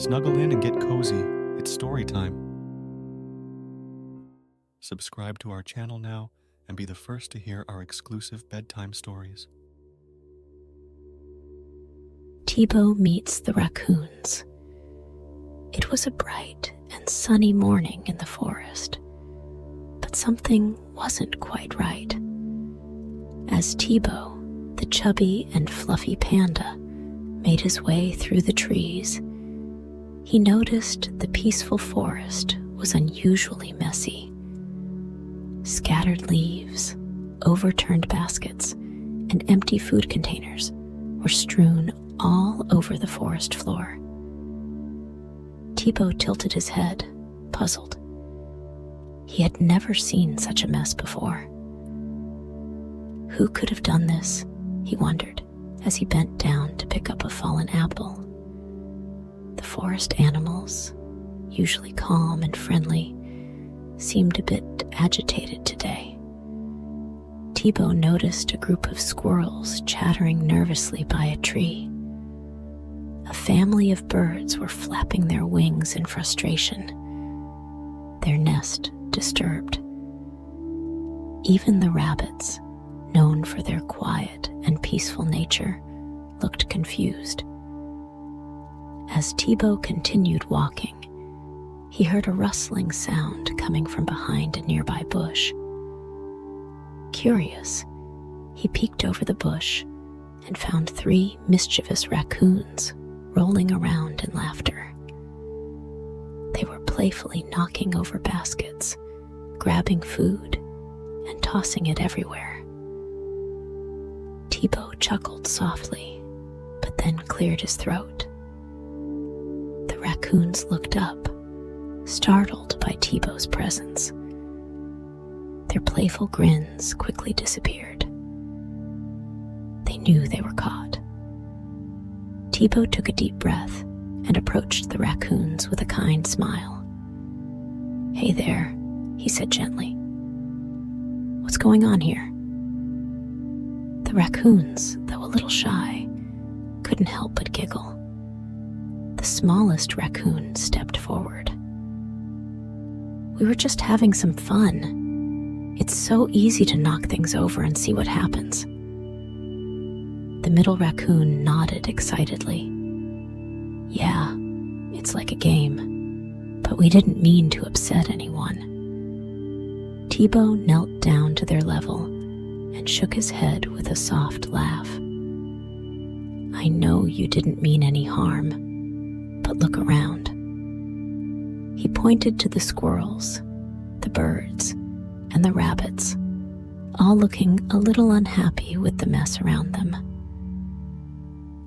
Snuggle in and get cozy. It's story time. Subscribe to our channel now and be the first to hear our exclusive bedtime stories. Tibo meets the raccoons. It was a bright and sunny morning in the forest, but something wasn't quite right. As Tibo, the chubby and fluffy panda, made his way through the trees, he noticed the peaceful forest was unusually messy. Scattered leaves, overturned baskets, and empty food containers were strewn all over the forest floor. Tibo tilted his head, puzzled. He had never seen such a mess before. Who could have done this, he wondered, as he bent down to pick up a fallen apple. The forest animals, usually calm and friendly, seemed a bit agitated today. Tibo noticed a group of squirrels chattering nervously by a tree. A family of birds were flapping their wings in frustration, their nest disturbed. Even the rabbits, known for their quiet and peaceful nature, looked confused. As Tibo continued walking, he heard a rustling sound coming from behind a nearby bush. Curious, he peeked over the bush and found 3 mischievous raccoons rolling around in laughter. They were playfully knocking over baskets, grabbing food, and tossing it everywhere. Tibo chuckled softly, but then cleared his throat. The raccoons looked up, startled by Tibo's presence. Their playful grins quickly disappeared. They knew they were caught. Tibo took a deep breath and approached the raccoons with a kind smile. "Hey there," he said gently. "What's going on here?" The raccoons, though a little shy, couldn't help but giggle. The smallest raccoon stepped forward. "We were just having some fun. It's so easy to knock things over and see what happens." The middle raccoon nodded excitedly. "Yeah, it's like a game, but we didn't mean to upset anyone." Tibo knelt down to their level and shook his head with a soft laugh. "I know you didn't mean any harm, but look around." He pointed to the squirrels, the birds, and the rabbits, all looking a little unhappy with the mess around them.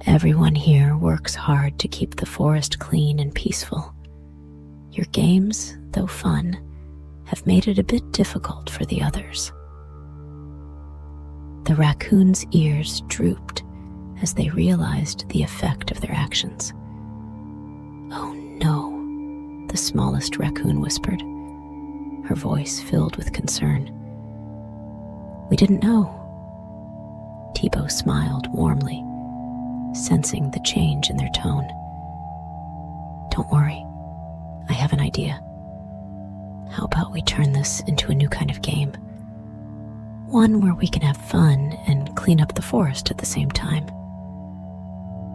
"Everyone here works hard to keep the forest clean and peaceful. Your games, though fun, have made it a bit difficult for the others." The raccoons' ears drooped as they realized the effect of their actions. "Oh no," the smallest raccoon whispered, her voice filled with concern. "We didn't know." Tibo smiled warmly, sensing the change in their tone. "Don't worry, I have an idea. How about we turn this into a new kind of game? One where we can have fun and clean up the forest at the same time."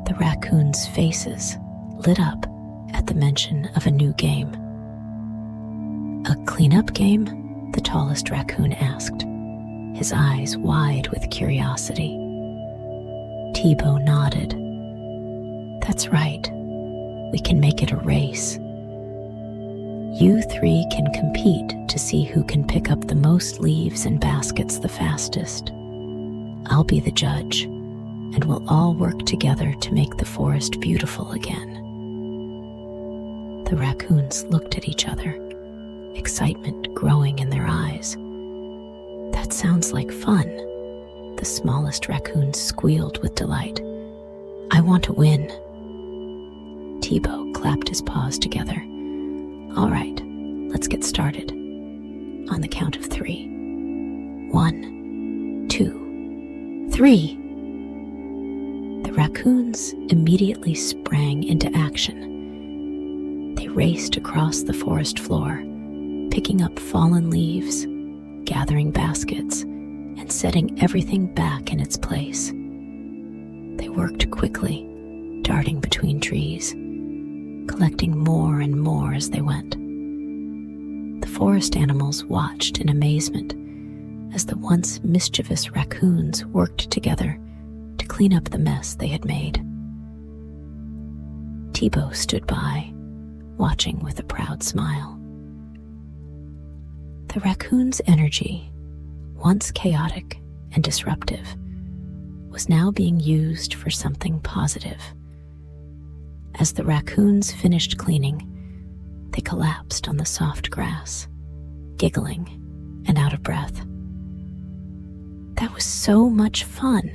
The raccoons' faces lit up at the mention of a new game. "A cleanup game?" the tallest raccoon asked, his eyes wide with curiosity. Tibo nodded. "That's right. We can make it a race. You 3 can compete to see who can pick up the most leaves and baskets the fastest. I'll be the judge, and we'll all work together to make the forest beautiful again." The raccoons looked at each other, excitement growing in their eyes. "That sounds like fun," the smallest raccoon squealed with delight. "I want to win." Tibo clapped his paws together. "All right, let's get started. On the count of 3. 1, 2, 3. The raccoons immediately sprang into action, raced across the forest floor, picking up fallen leaves, gathering baskets, and setting everything back in its place. They worked quickly, darting between trees, collecting more and more as they went. The forest animals watched in amazement as the once mischievous raccoons worked together to clean up the mess they had made. Tibo stood by, watching with a proud smile. The raccoon's energy, once chaotic and disruptive, was now being used for something positive. As the raccoons finished cleaning, they collapsed on the soft grass, giggling and out of breath. "That was so much fun,"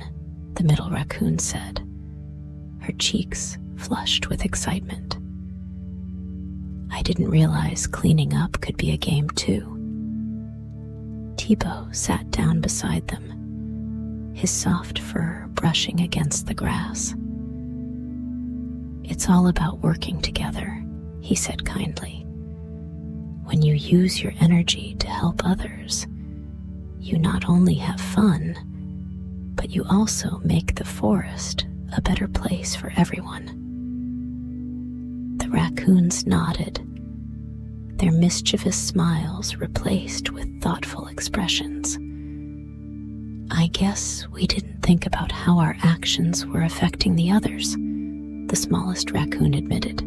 the middle raccoon said, her cheeks flushed with excitement. "I didn't realize cleaning up could be a game too." Tibo sat down beside them, his soft fur brushing against the grass. "It's all about working together," he said kindly. "When you use your energy to help others, you not only have fun, but you also make the forest a better place for everyone." The raccoons nodded, their mischievous smiles replaced with thoughtful expressions. "I guess we didn't think about how our actions were affecting the others," the smallest raccoon admitted.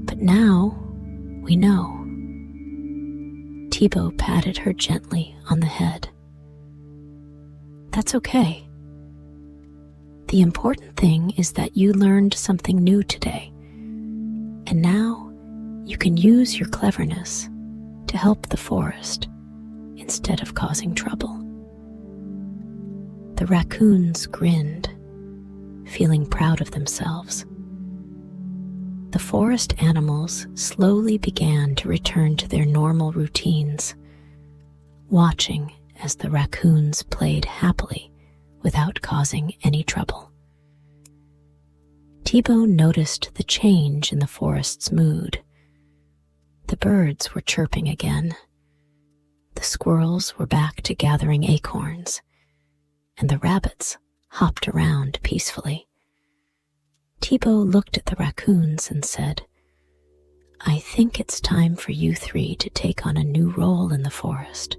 "But now we know." Tibo patted her gently on the head. "That's okay. The important thing is that you learned something new today, and now you can use your cleverness to help the forest instead of causing trouble." The raccoons grinned, feeling proud of themselves. The forest animals slowly began to return to their normal routines, watching as the raccoons played happily without causing any trouble. Tibo noticed the change in the forest's mood. The birds were chirping again. The squirrels were back to gathering acorns, and the rabbits hopped around peacefully. Tibo looked at the raccoons and said, "I think it's time for you three to take on a new role in the forest.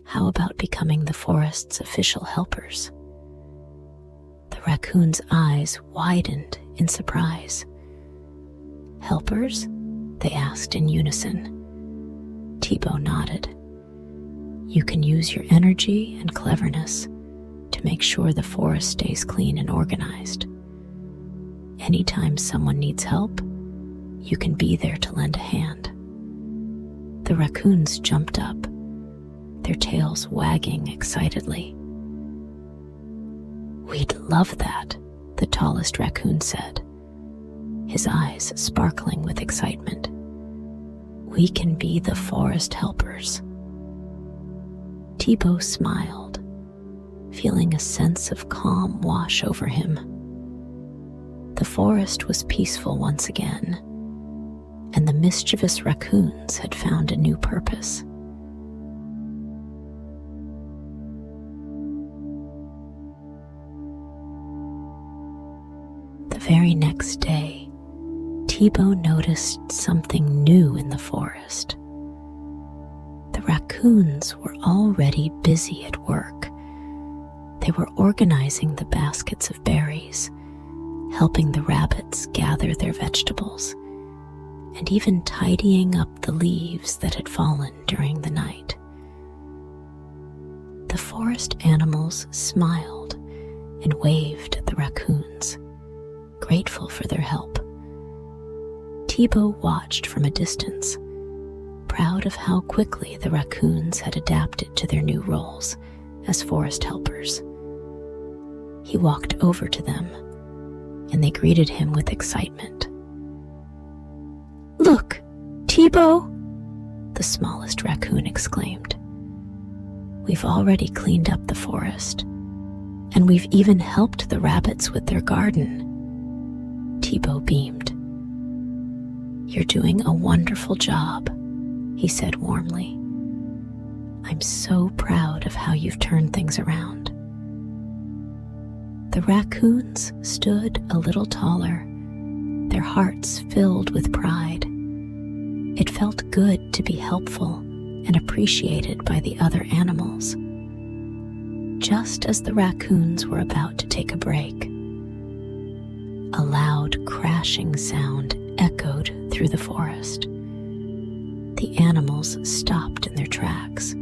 How about becoming the forest's official helpers?" The raccoons' eyes widened in surprise. "Helpers?" they asked in unison. Tibo nodded. "You can use your energy and cleverness to make sure the forest stays clean and organized. Anytime someone needs help, you can be there to lend a hand." The raccoons jumped up, their tails wagging excitedly. "We'd love that," the tallest raccoon said, his eyes sparkling with excitement. "We can be the forest helpers." Tibo smiled, feeling a sense of calm wash over him. The forest was peaceful once again, and the mischievous raccoons had found a new purpose. The very next day, Tibo noticed something new in the forest. The raccoons were already busy at work. They were organizing the baskets of berries, helping the rabbits gather their vegetables, and even tidying up the leaves that had fallen during the night. The forest animals smiled and waved at the raccoons, grateful for their help. Tibo watched from a distance, proud of how quickly the raccoons had adapted to their new roles as forest helpers. He walked over to them, and they greeted him with excitement. "Look, Tibo!" the smallest raccoon exclaimed. "We've already cleaned up the forest, and we've even helped the rabbits with their garden." Tibo beamed. "You're doing a wonderful job," he said warmly. "I'm so proud of how you've turned things around." The raccoons stood a little taller, their hearts filled with pride. It felt good to be helpful and appreciated by the other animals. Just as the raccoons were about to take a break, a loud crashing sound echoed through the forest. The animals stopped in their tracks,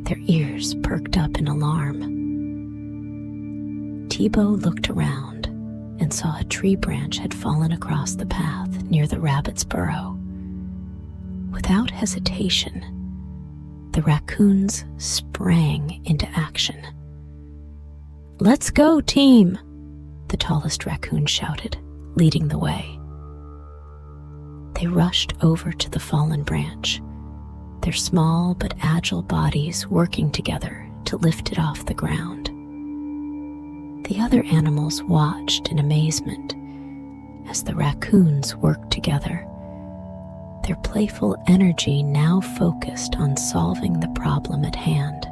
their ears perked up in alarm. Tibo looked around and saw a tree branch had fallen across the path near the rabbit's burrow. Without hesitation, the raccoons sprang into action. "Let's go, team!" the tallest raccoon shouted, leading the way. They rushed over to the fallen branch, their small but agile bodies working together to lift it off the ground. The other animals watched in amazement as the raccoons worked together, their playful energy now focused on solving the problem at hand.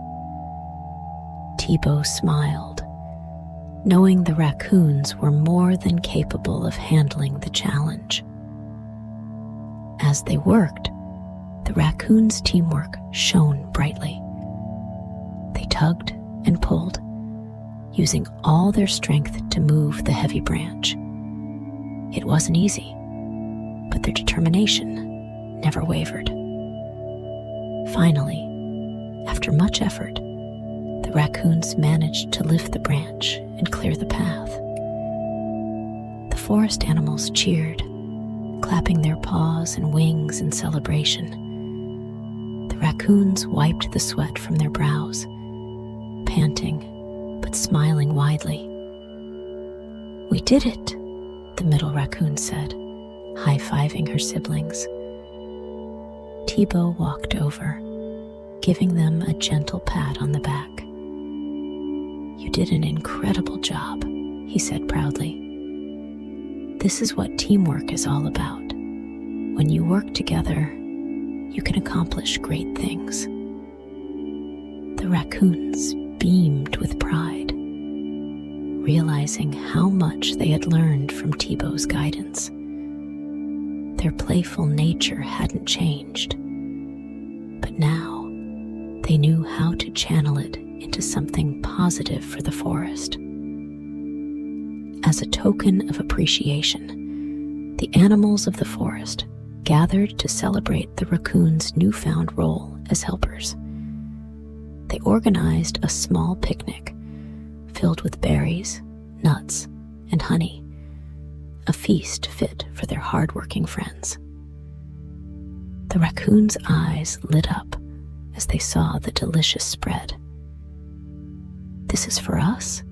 Tibo smiled, knowing the raccoons were more than capable of handling the challenge. As they worked, the raccoons' teamwork shone brightly. They tugged and pulled, using all their strength to move the heavy branch. It wasn't easy, but their determination never wavered. Finally, after much effort, the raccoons managed to lift the branch and clear the path. The forest animals cheered, clapping their paws and wings in celebration. The raccoons wiped the sweat from their brows, panting but smiling widely. "We did it," the middle raccoon said, high-fiving her siblings. Tibo walked over, giving them a gentle pat on the back. "You did an incredible job," he said proudly. "This is what teamwork is all about. When you work together, you can accomplish great things." The raccoons beamed with pride, realizing how much they had learned from Tibo's guidance. Their playful nature hadn't changed, but now they knew how to channel it into something positive for the forest. As a token of appreciation, the animals of the forest gathered to celebrate the raccoons' newfound role as helpers. They organized a small picnic filled with berries, nuts, and honey, a feast fit for their hard-working friends. The raccoons' eyes lit up as they saw the delicious spread. "This is for us?"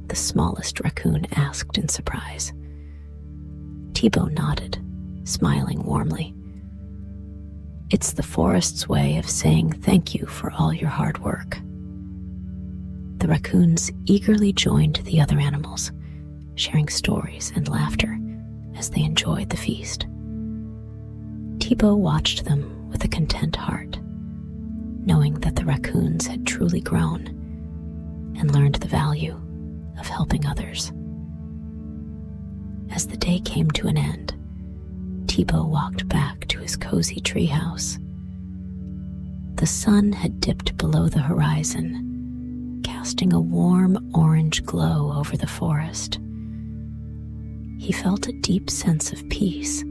the smallest raccoon asked in surprise. Tibo nodded, smiling warmly. "It's the forest's way of saying thank you for all your hard work." The raccoons eagerly joined the other animals, sharing stories and laughter as they enjoyed the feast. Tibo watched them with a content heart, knowing that the raccoons had truly grown and learned the value of helping others. As the day came to an end, Tibo walked back to his cozy treehouse. The sun had dipped below the horizon, casting a warm orange glow over the forest. He felt a deep sense of peace,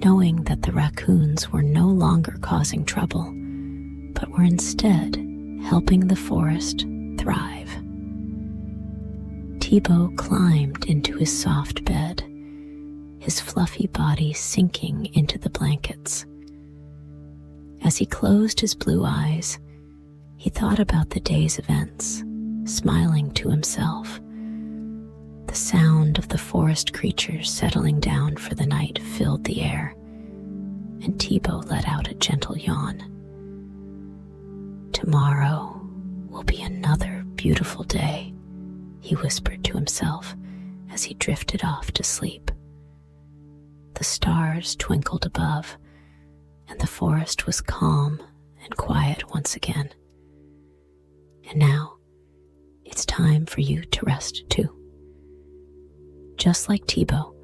knowing that the raccoons were no longer causing trouble, but were instead helping the forest thrive. Tibo climbed into his soft bed, his fluffy body sinking into the blankets. As he closed his blue eyes, he thought about the day's events, smiling to himself. The sound of the forest creatures settling down for the night filled the air, and Tibo let out a gentle yawn. "Tomorrow will be another beautiful day," he whispered to himself as he drifted off to sleep. The The stars twinkled above, and the forest was calm and quiet once again. And now, it's time for you to rest too. Just like Tibo,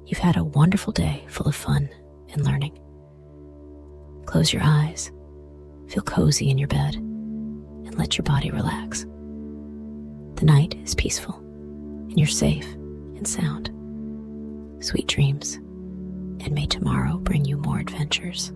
you've had a wonderful day full of fun and learning. Close your eyes, feel cozy in your bed, and let your body relax. The night is peaceful, and you're safe and sound. Sweet dreams, and may tomorrow bring you more adventures.